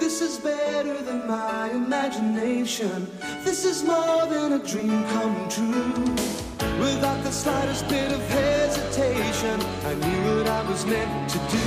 This is better than my imagination. This is more than a dream come true. Without the slightest bit of hesitation, I knew what I was meant to do.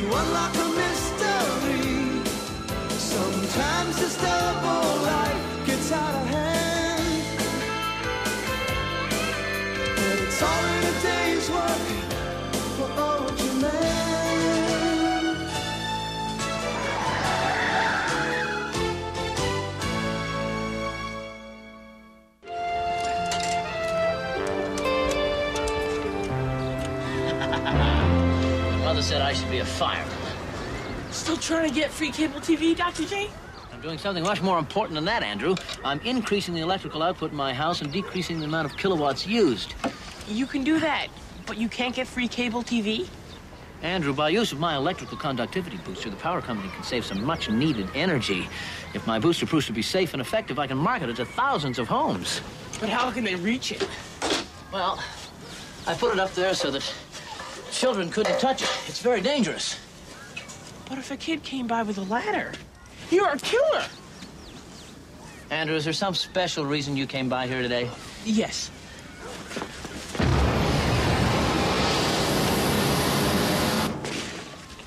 Unlock a mystery. Sometimes this double life gets out of hand, but it's all in a day's work for old man. Mother said I should be a fireman. Still trying to get free cable TV, Dr. J? I'm doing something much more important than that, Andrew. I'm increasing the electrical output in my house and decreasing the amount of kilowatts used. You can do that, but you can't get free cable TV? Andrew, by use of my electrical conductivity booster, the power company can save some much-needed energy. If my booster proves to be safe and effective, I can market it to thousands of homes. But how can they reach it? Well, I put it up there so that children couldn't touch it. It's very dangerous. But if a kid came by with a ladder, you're a killer. Andrew, is there some special reason you came by here today? Yes.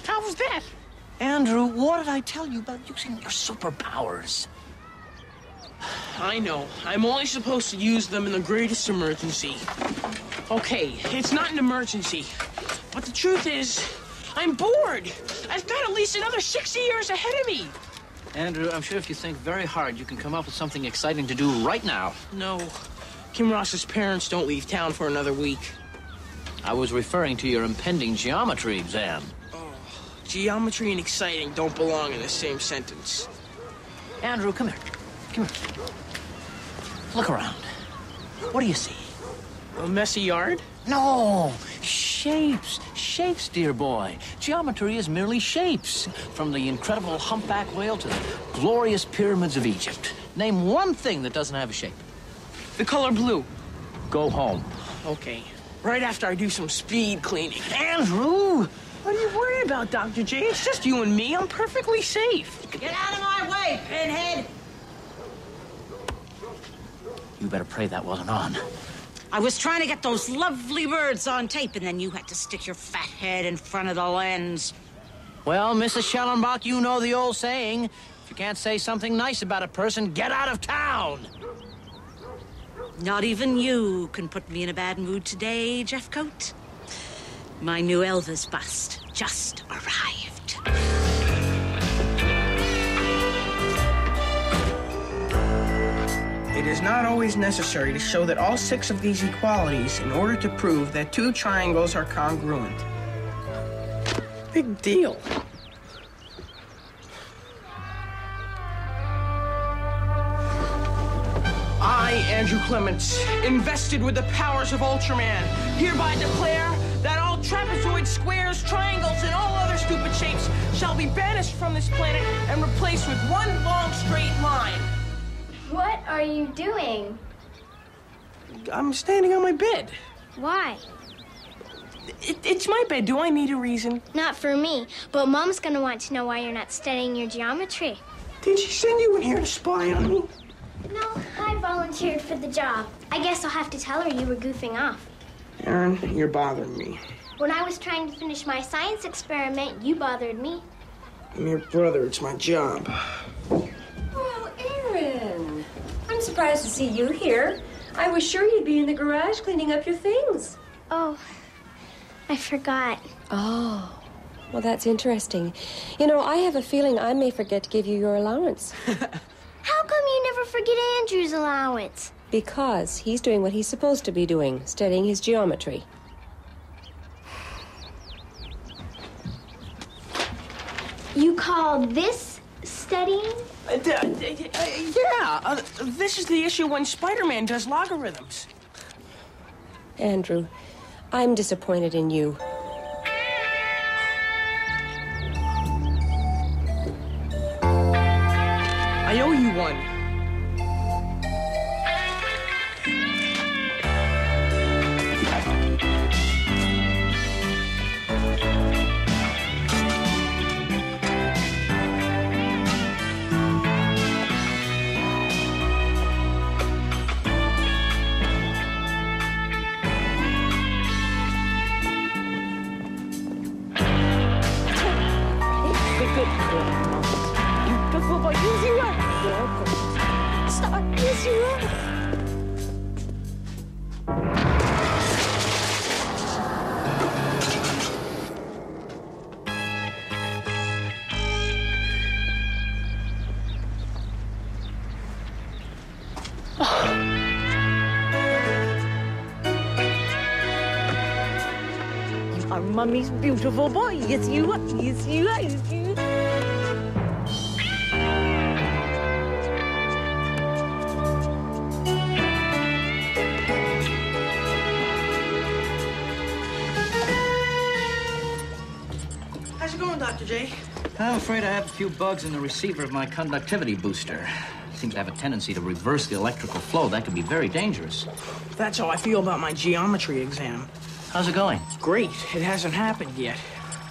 How was that? Andrew, what did I tell you about using your superpowers? I know. I'm only supposed to use them in the greatest emergency. Okay, it's not an emergency. But the truth is, I'm bored. I've got at least another 60 years ahead of me. Andrew, I'm sure if you think very hard, you can come up with something exciting to do right now. No. Kim Ross's parents don't leave town for another week. I was referring to your impending geometry exam. Oh, geometry and exciting don't belong in the same sentence. Andrew, come here. Come here. Look around. What do you see? A messy yard? No, shapes. Shapes, dear boy. Geometry is merely shapes. From the incredible humpback whale to the glorious pyramids of Egypt. Name one thing that doesn't have a shape. The color blue. Go home. Okay. Right after I do some speed cleaning. Andrew! What are you worried about, Dr. J? It's just you and me. I'm perfectly safe. Get out of my way, pinhead! You better pray that wasn't on. I was trying to get those lovely words on tape, and then you had to stick your fat head in front of the lens. Well, Mrs. Schellenbach, you know the old saying. If you can't say something nice about a person, get out of town. Not even you can put me in a bad mood today, Jeffcoat. My new Elvis bust just arrived. It is not always necessary to show that all 6 of these equalities in order to prove that 2 triangles are congruent. Big deal. I, Andrew Clements, invested with the powers of Ultraman, hereby declare that all trapezoid squares, triangles, and all other stupid shapes shall be banished from this planet and replaced with one long straight line. What are you doing? I'm standing on my bed. Why? It's my bed. Do I need a reason? Not for me, but Mom's gonna want to know why you're not studying your geometry. Did she send you in here to spy on me? No, I volunteered for the job. I guess I'll have to tell her you were goofing off. Aaron, you're bothering me. When I was trying to finish my science experiment, you bothered me. I'm your brother. It's my job. Well, Aaron, I'm surprised to see you here. I was sure you'd be in the garage cleaning up your things. Oh, I forgot. Oh, well, that's interesting. You know, I have a feeling I may forget to give you your allowance. How come you never forget Andrew's allowance? Because he's doing what he's supposed to be doing, studying his geometry. You call this studying? Yeah, this is the issue when Spider-Man does logarithms. Andrew, I'm disappointed in you. I owe you one. Our Mummy's beautiful boy. Yes, you are. Yes, you are. Yes, you are. How's it going, Dr. J? I'm afraid I have a few bugs in the receiver of my conductivity booster. Seems to have a tendency to reverse the electrical flow. That could be very dangerous. That's how I feel about my geometry exam. How's it going? Great. It hasn't happened yet.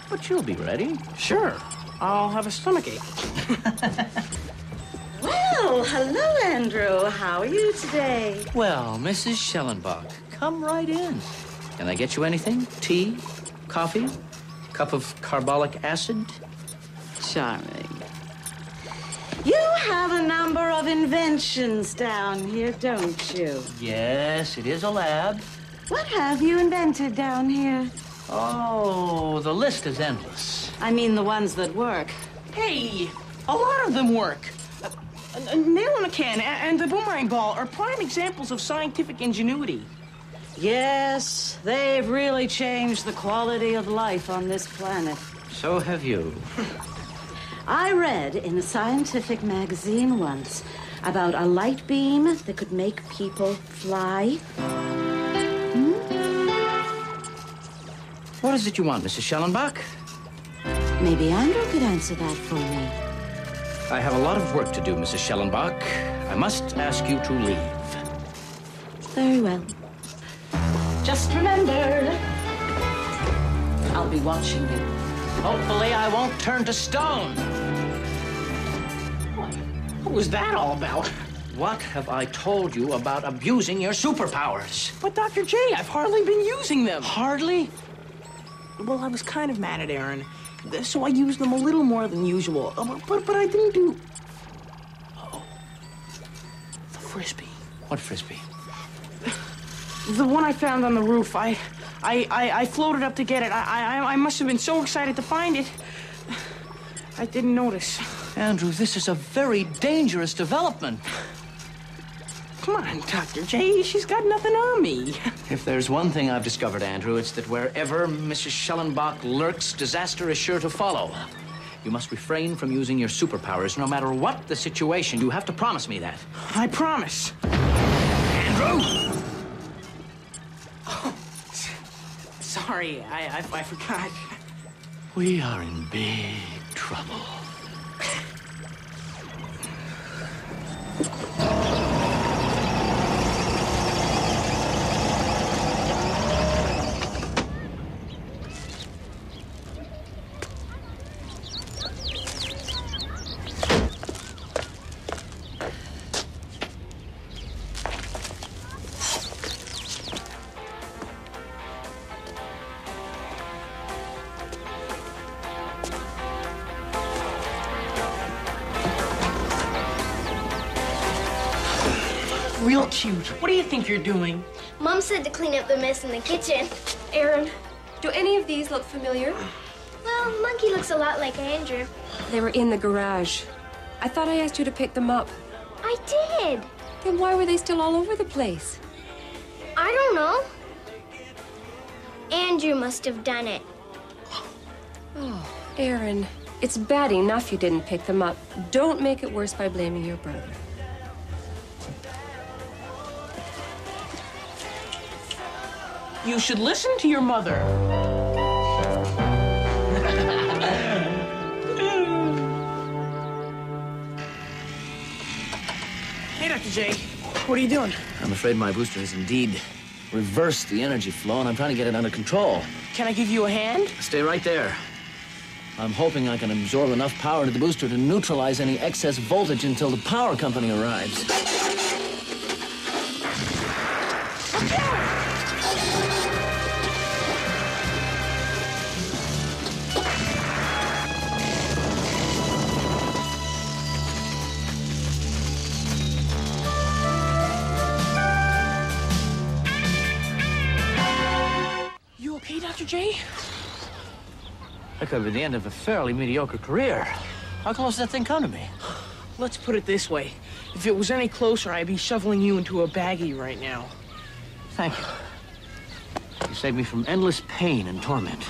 But you'll be ready. Sure. I'll have a stomachache. Well, hello, Andrew. How are you today? Well, Mrs. Schellenbach, come right in. Can I get you anything? Tea? Coffee? Cup of carbolic acid? Charming. You have a number of inventions down here, don't you? Yes, it is a lab. What have you invented down here? Oh, the list is endless. I mean the ones that work. Hey, a lot of them work. A nail in a can and the boomerang ball are prime examples of scientific ingenuity. Yes, they've really changed the quality of life on this planet. So have you. I read in a scientific magazine once about a light beam that could make people fly. What is it you want, Mrs. Schellenbach? Maybe Andrew could answer that for me. I have a lot of work to do, Mrs. Schellenbach. I must ask you to leave. Very well. Just remember, I'll be watching you. Hopefully I won't turn to stone. What was that all about? What have I told you about abusing your superpowers? But Dr. J, I've hardly been using them. Hardly? Well, I was kind of mad at Aaron, so I used them a little more than usual. But I didn't do... Oh. The Frisbee. What Frisbee? The one I found on the roof. I floated up to get it. I must have been so excited to find it. I didn't notice. Andrew, this is a very dangerous development. Come on, Dr. J. She's got nothing on me. If there's one thing I've discovered, Andrew, it's that wherever Mrs. Schellenbach lurks, disaster is sure to follow. You must refrain from using your superpowers, no matter what the situation. You have to promise me that. I promise. Andrew! Oh, sorry, I forgot. We are in big trouble. Real cute. What do you think you're doing? Mom said to clean up the mess in the kitchen. Aaron, do any of these look familiar? Well, Monkey looks a lot like Andrew. They were in the garage. I thought I asked you to pick them up. I did. Then why were they still all over the place? I don't know. Andrew must have done it. Oh, Aaron, it's bad enough you didn't pick them up. Don't make it worse by blaming your brother. You should listen to your mother. Hey, Dr. J. What are you doing? I'm afraid my booster has indeed reversed the energy flow, and I'm trying to get it under control. Can I give you a hand? Stay right there. I'm hoping I can absorb enough power to the booster to neutralize any excess voltage until the power company arrives. You okay, Dr. J? That could be the end of a fairly mediocre career. How close did that thing come to me? Let's put it this way. If it was any closer, I'd be shoveling you into a baggie right now. Thank you. You saved me from endless pain and torment.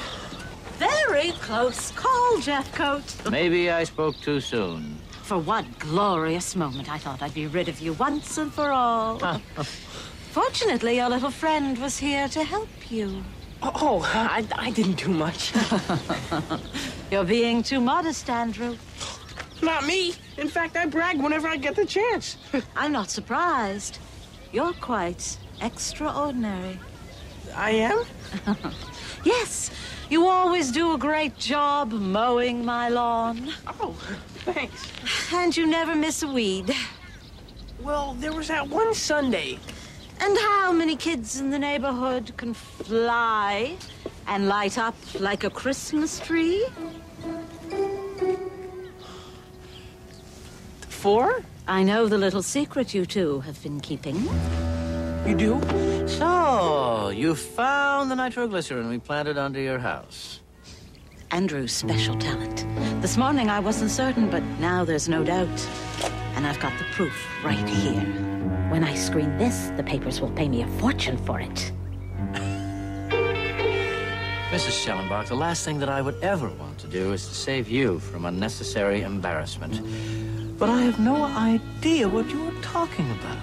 Very close call, Jeffcoat. Maybe I spoke too soon. For one glorious moment, I thought I'd be rid of you once and for all. Fortunately, your little friend was here to help you. Oh, I didn't do much. You're being too modest, Andrew. Not me. In fact, I brag whenever I get the chance. I'm not surprised. You're quite extraordinary. I am? Yes, you always do a great job mowing my lawn. Oh, thanks. And you never miss a weed. Well, there was that one Sunday. And how many kids in the neighborhood can fly and light up like a Christmas tree? 4? I know the little secret you two have been keeping. You do? So, you found the nitroglycerin we planted under your house. Andrew's special talent. This morning I wasn't certain, but now there's no doubt. And I've got the proof right here. When I screen this, the papers will pay me a fortune for it. Mrs. Schellenbach, the last thing that I would ever want to do is to save you from unnecessary embarrassment. But I have no idea what you were talking about.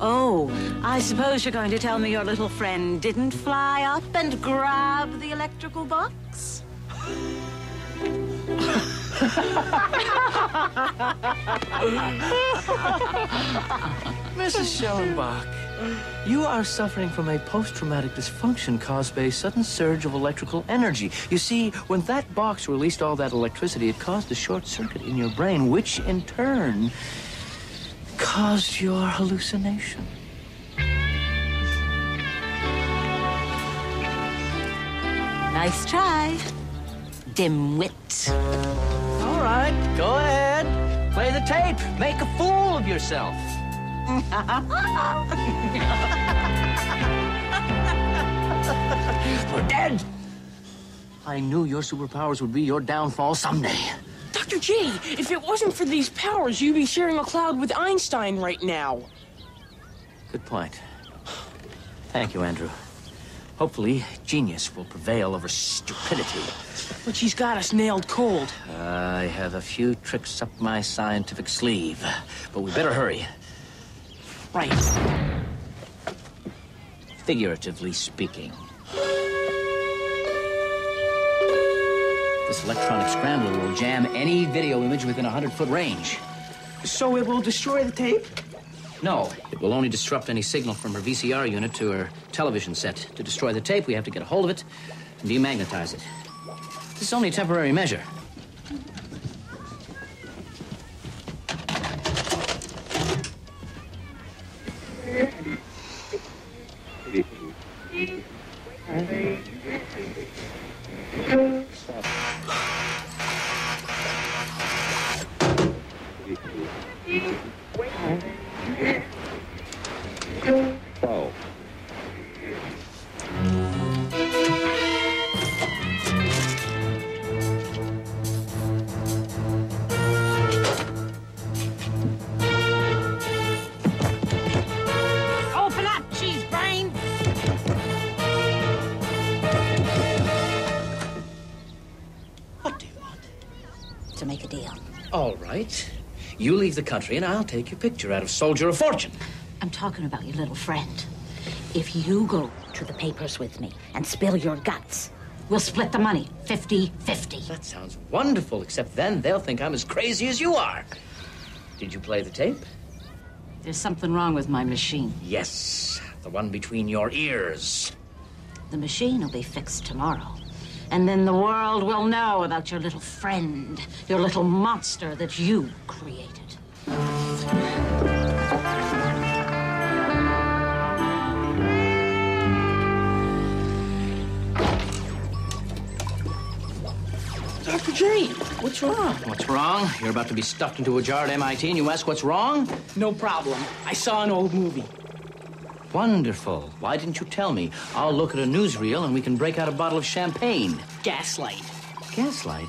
Oh, I suppose you're going to tell me your little friend didn't fly up and grab the electrical box? Mrs. Schellenbach, you are suffering from a post-traumatic dysfunction caused by a sudden surge of electrical energy. You see, when that box released all that electricity, it caused a short circuit in your brain, which in turn caused your hallucination. Nice try, dimwit. All right, go ahead. Play the tape. Make a fool of yourself. We're dead. I knew your superpowers would be your downfall someday. Dr. J, if it wasn't for these powers, you'd be sharing a cloud with Einstein right now. Good point. Thank you, Andrew. Hopefully, genius will prevail over stupidity. But she's got us nailed cold. I have a few tricks up my scientific sleeve, but we better hurry. Right. Figuratively speaking. This electronic scrambler will jam any video image within a 100-foot range. So it will destroy the tape? No, it will only disrupt any signal from her VCR unit to her television set. To destroy the tape, we have to get a hold of it and demagnetize it. This is only a temporary measure. Open up, cheese brain! What do you want? To make a deal. All right. You leave the country and I'll take your picture out of Soldier of Fortune. I'm talking about your little friend. If you go to the papers with me and spill your guts, we'll split the money 50-50. That sounds wonderful, except then they'll think I'm as crazy as you are. Did you play the tape? There's something wrong with my machine. Yes, the one between your ears. The machine will be fixed tomorrow. And then the world will know about your little friend, your little monster that you created. Dr. Jane, what's wrong? What's wrong? You're about to be stuffed into a jar at MIT and you ask what's wrong? No problem. I saw an old movie. Wonderful. Why didn't you tell me? I'll look at a newsreel and we can break out a bottle of champagne. Gaslight. Gaslight?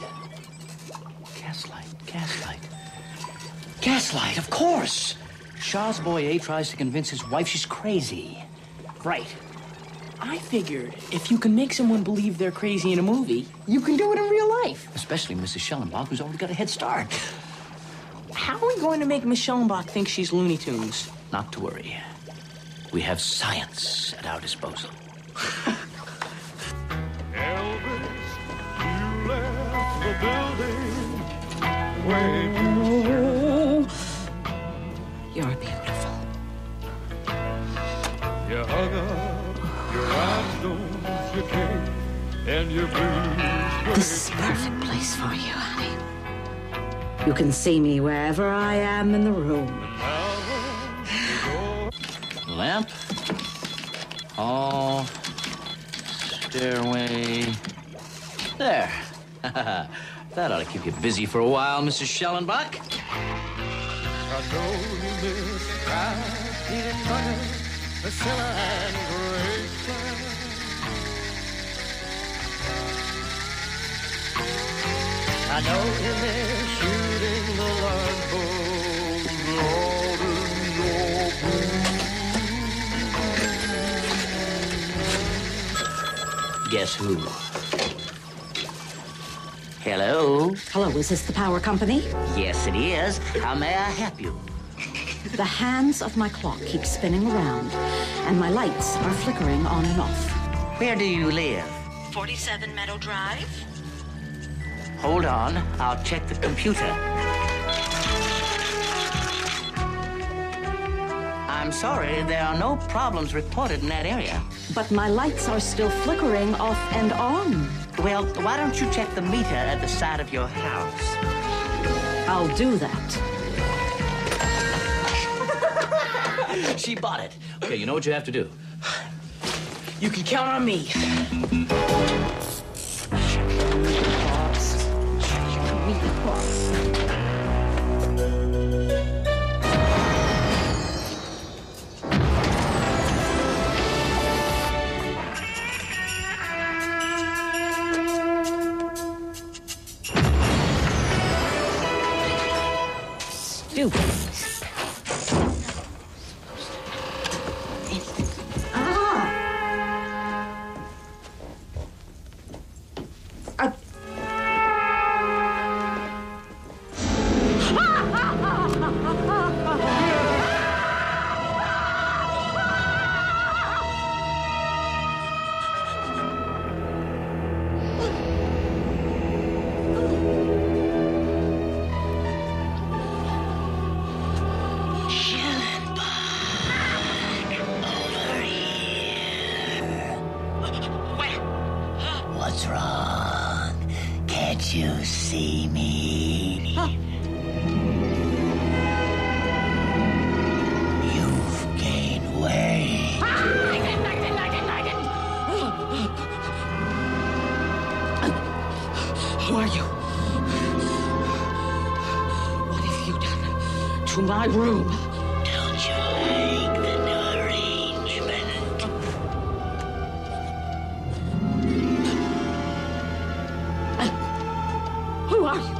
Gaslight, of course. Shah's boy A tries to convince his wife she's crazy. Right. I figured if you can make someone believe they're crazy in a movie, you can do it in real life. Especially Mrs. Schellenbach, who's already got a head start. How are we going to make Miss Schellenbach think she's Looney Tunes? Not to worry. We have science at our disposal. Elvis, you left the building when You're beautiful. you hung up your rhinestones, your cape, and your blues. This is a perfect place for you, honey. You can see me wherever I am in the room. Lamp. Hall. Stairway. There. That ought to keep you busy for a while, Mrs. Schellenbach. I know you miss pride, eating butter, Priscilla and Grace. I know you miss shooting the light bulbs all in your room. Guess who? Hello? Hello, is this the power company? Yes, it is. How may I help you? The hands of my clock keep spinning around, and my lights are flickering on and off. Where do you live? 47 Meadow Drive? Hold on. I'll check the computer. I'm sorry, there are no problems reported in that area. But my lights are still flickering off and on. Well, why don't you check the meter at the side of your house? I'll do that. She bought it. Okay, you know what you have to do. You can count on me. Stupid. What's wrong? Can't you see me? You've gained weight. Who are you? What have you done to my room? Don't you like the new arrangement? Who are you?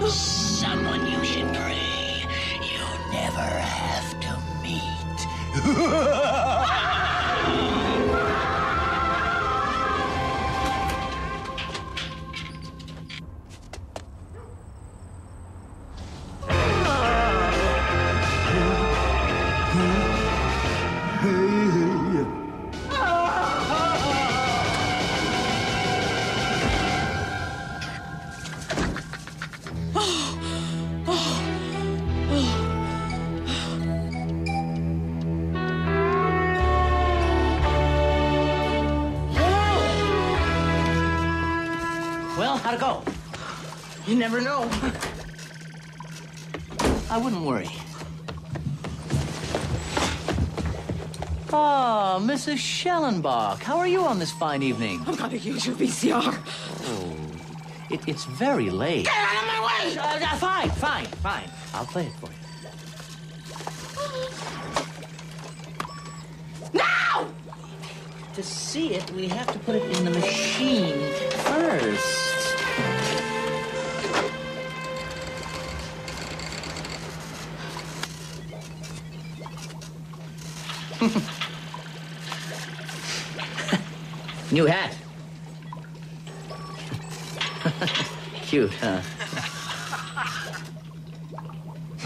Someone you should pray you never have to meet. How'd it go? You never know. I wouldn't worry. Oh, Mrs. Schellenbach, how are you on this fine evening? I've got to use your VCR. Oh, it's very late. Get out of my way! Fine. I'll play it for you. Now! To see it, we have to put it in the machine first. New hat. Cute, huh?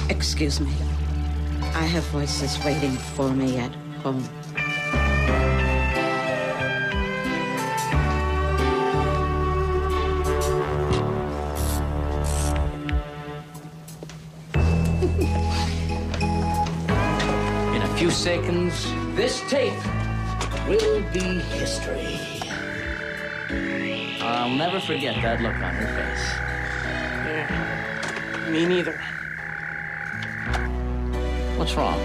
Excuse me. I have voices waiting for me at home. In a few seconds, this tape will be history. I'll never forget that look on her face. Yeah, me neither. What's wrong?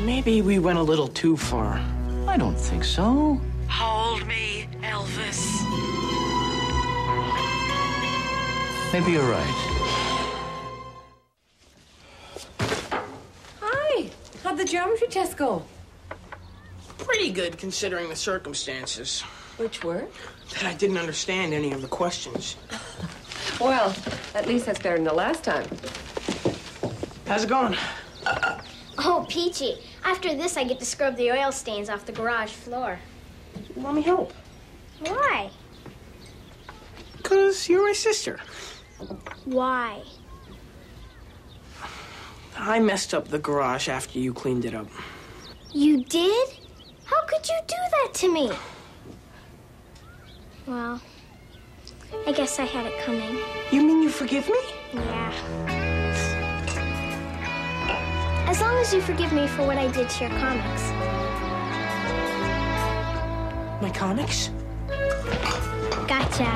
Maybe we went a little too far. I don't think so. Hold me, Elvis. Maybe you're right. Hi. How'd the geometry test go? Pretty good considering the circumstances. Which were? That I didn't understand any of the questions. Well, at least that's better than the last time. How's it going? Oh, peachy. After this, I get to scrub the oil stains off the garage floor. Let me help. Why? 'Cause you're my sister. Why? I messed up the garage after you cleaned it up. You did? How could you do that to me? Well, I guess I had it coming. You mean you forgive me? Yeah. As long as you forgive me for what I did to your comics. My comics? Gotcha.